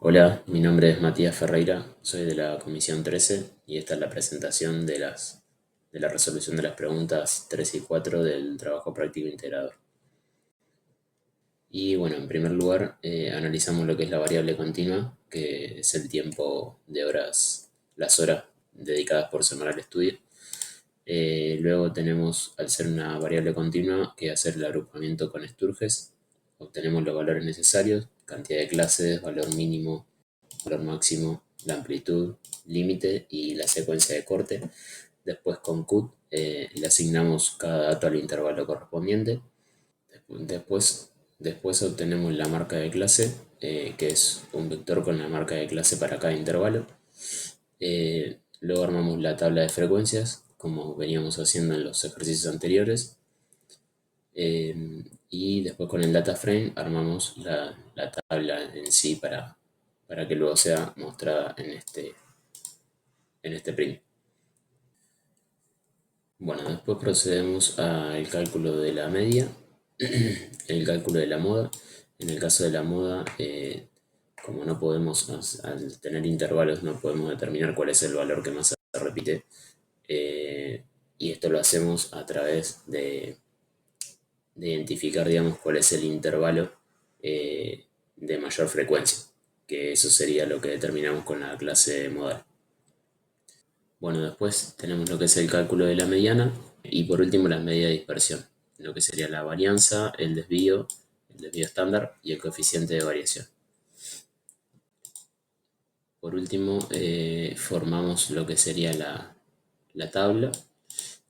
Hola, mi nombre es Matías Ferreira, soy de la Comisión 13 y esta es la presentación de la resolución de las preguntas 3 y 4 del trabajo práctico integrador. Y bueno, en primer lugar, analizamos lo que es la variable continua, que es el tiempo de horas, las horas dedicadas por semana al estudio. Luego tenemos, al ser una variable continua, que hacer el agrupamiento con Sturges. Obtenemos los valores necesarios, cantidad de clases, valor mínimo, valor máximo, la amplitud, límite y la secuencia de corte. Después con cut le asignamos cada dato al intervalo correspondiente. Después obtenemos la marca de clase, que es un vector con la marca de clase para cada intervalo. Luego armamos la tabla de frecuencias, como veníamos haciendo en los ejercicios anteriores. Y después con el data frame armamos la tabla en sí para que luego sea mostrada en este print. Bueno, después procedemos al cálculo de la media, el cálculo de la moda. En el caso de la moda, como no podemos, al tener intervalos, no podemos determinar cuál es el valor que más se repite. Y esto lo hacemos a través de identificar, digamos, cuál es el intervalo de mayor frecuencia, que eso sería lo que determinamos con la clase modal. Bueno, después tenemos lo que es el cálculo de la mediana y por último la medida de dispersión, lo que sería la varianza, el desvío estándar y el coeficiente de variación. Por último, formamos lo que sería la tabla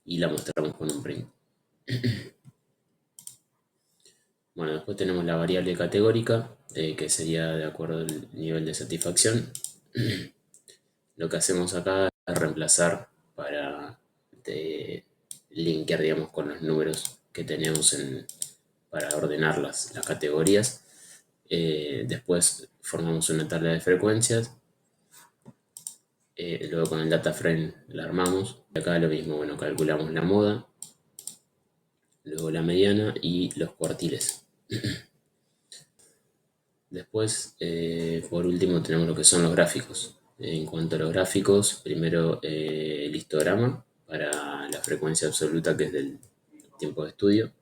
y la mostramos con un print. Bueno, después tenemos la variable categórica, que sería de acuerdo al nivel de satisfacción. Lo que hacemos acá es reemplazar para linkear, digamos, con los números que tenemos para ordenar las categorías. Después formamos una tabla de frecuencias. Luego con el data frame la armamos. Acá lo mismo, bueno, calculamos la moda, luego la mediana y los cuartiles. Después, por último, tenemos lo que son los gráficos. En cuanto a los gráficos, primero el histograma para la frecuencia absoluta, que es del tiempo de estudio.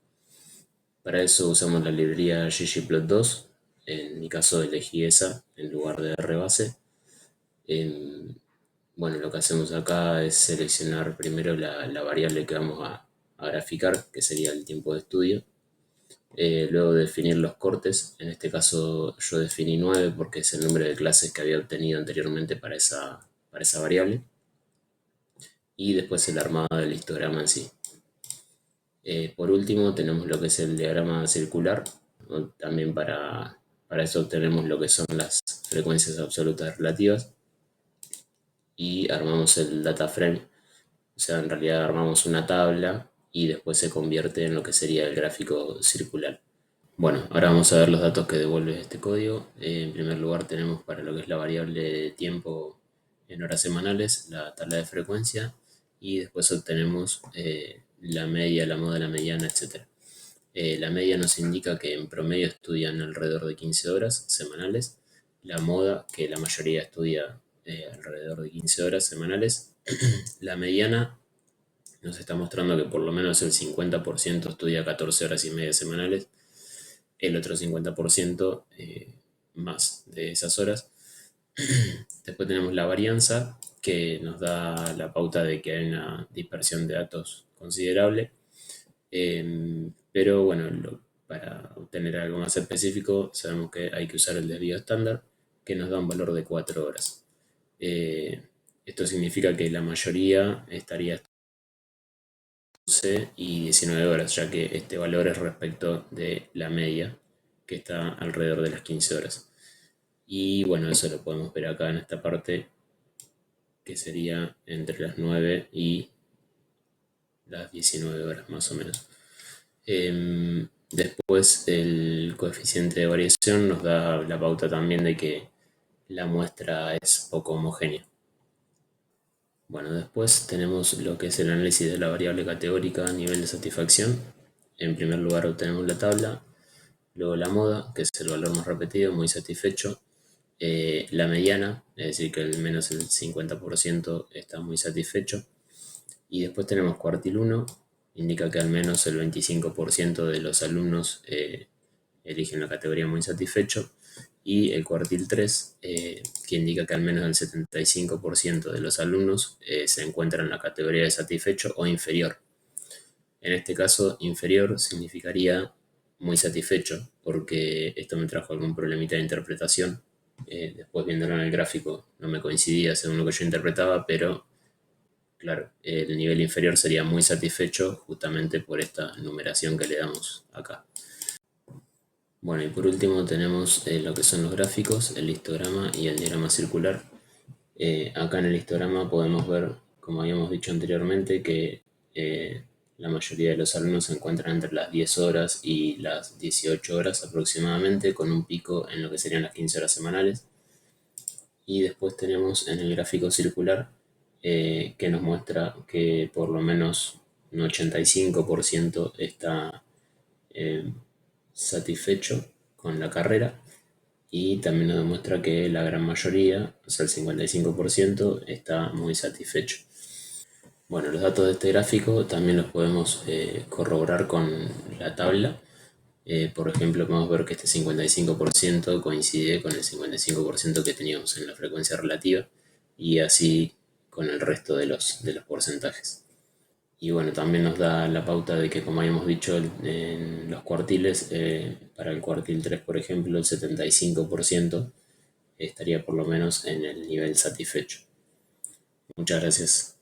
Para eso usamos la librería ggplot2. En mi caso elegí esa en lugar de rbase. Bueno, lo que hacemos acá es seleccionar primero la variable que vamos a graficar, que sería el tiempo de estudio. Luego definir los cortes, en este caso yo definí 9 porque es el número de clases que había obtenido anteriormente para esa variable. Y después el armado del histograma en sí. Por último tenemos lo que es el diagrama circular. También para eso obtenemos lo que son las frecuencias absolutas relativas. Y armamos el data frame. O sea, en realidad armamos una tabla y después se convierte en lo que sería el gráfico circular. Bueno, ahora vamos a ver los datos que devuelve este código. En primer lugar tenemos para lo que es la variable de tiempo en horas semanales, la tabla de frecuencia y después obtenemos la media, la moda, la mediana, etc. La media nos indica que en promedio estudian alrededor de 15 horas semanales. La moda, que la mayoría estudia alrededor de 15 horas semanales. La mediana nos está mostrando que por lo menos el 50% estudia 14 horas y media semanales, el otro 50% más de esas horas. Después tenemos la varianza, que nos da la pauta de que hay una dispersión de datos considerable. Pero bueno, para obtener algo más específico, sabemos que hay que usar el desvío estándar, que nos da un valor de 4 horas. Esto significa que la mayoría estaría 12 y 19 horas, ya que este valor es respecto de la media, que está alrededor de las 15 horas. Y bueno, eso lo podemos ver acá en esta parte, que sería entre las 9 y las 19 horas más o menos. Después el coeficiente de variación nos da la pauta también de que la muestra es poco homogénea. Bueno, después tenemos lo que es el análisis de la variable categórica a nivel de satisfacción. En primer lugar obtenemos la tabla, luego la moda, que es el valor más repetido, muy satisfecho. la mediana, es decir, que al menos el 50% está muy satisfecho. Y después tenemos cuartil 1, indica que al menos el 25% de los alumnos eligen la categoría muy satisfecho. Y el cuartil 3, que indica que al menos el 75% de los alumnos se encuentran en la categoría de satisfecho o inferior. En este caso, inferior significaría muy satisfecho, porque esto me trajo algún problemita de interpretación. Después viéndolo en el gráfico no me coincidía según lo que yo interpretaba, pero claro, el nivel inferior sería muy satisfecho justamente por esta numeración que le damos acá. Bueno, y por último tenemos lo que son los gráficos, el histograma y el diagrama circular. Acá en el histograma podemos ver, como habíamos dicho anteriormente, que la mayoría de los alumnos se encuentran entre las 10 horas y las 18 horas aproximadamente, con un pico en lo que serían las 15 horas semanales. Y después tenemos en el gráfico circular que nos muestra que por lo menos un 85% está eh, satisfecho con la carrera, y también nos demuestra que la gran mayoría, o sea el 55%, está muy satisfecho. Bueno, los datos de este gráfico también los podemos corroborar con la tabla. Por ejemplo, podemos ver que este 55% coincide con el 55% que teníamos en la frecuencia relativa, y así con el resto de los porcentajes. Y bueno, también nos da la pauta de que, como habíamos dicho en los cuartiles, para el cuartil 3, por ejemplo, el 75% estaría por lo menos en el nivel satisfecho. Muchas gracias.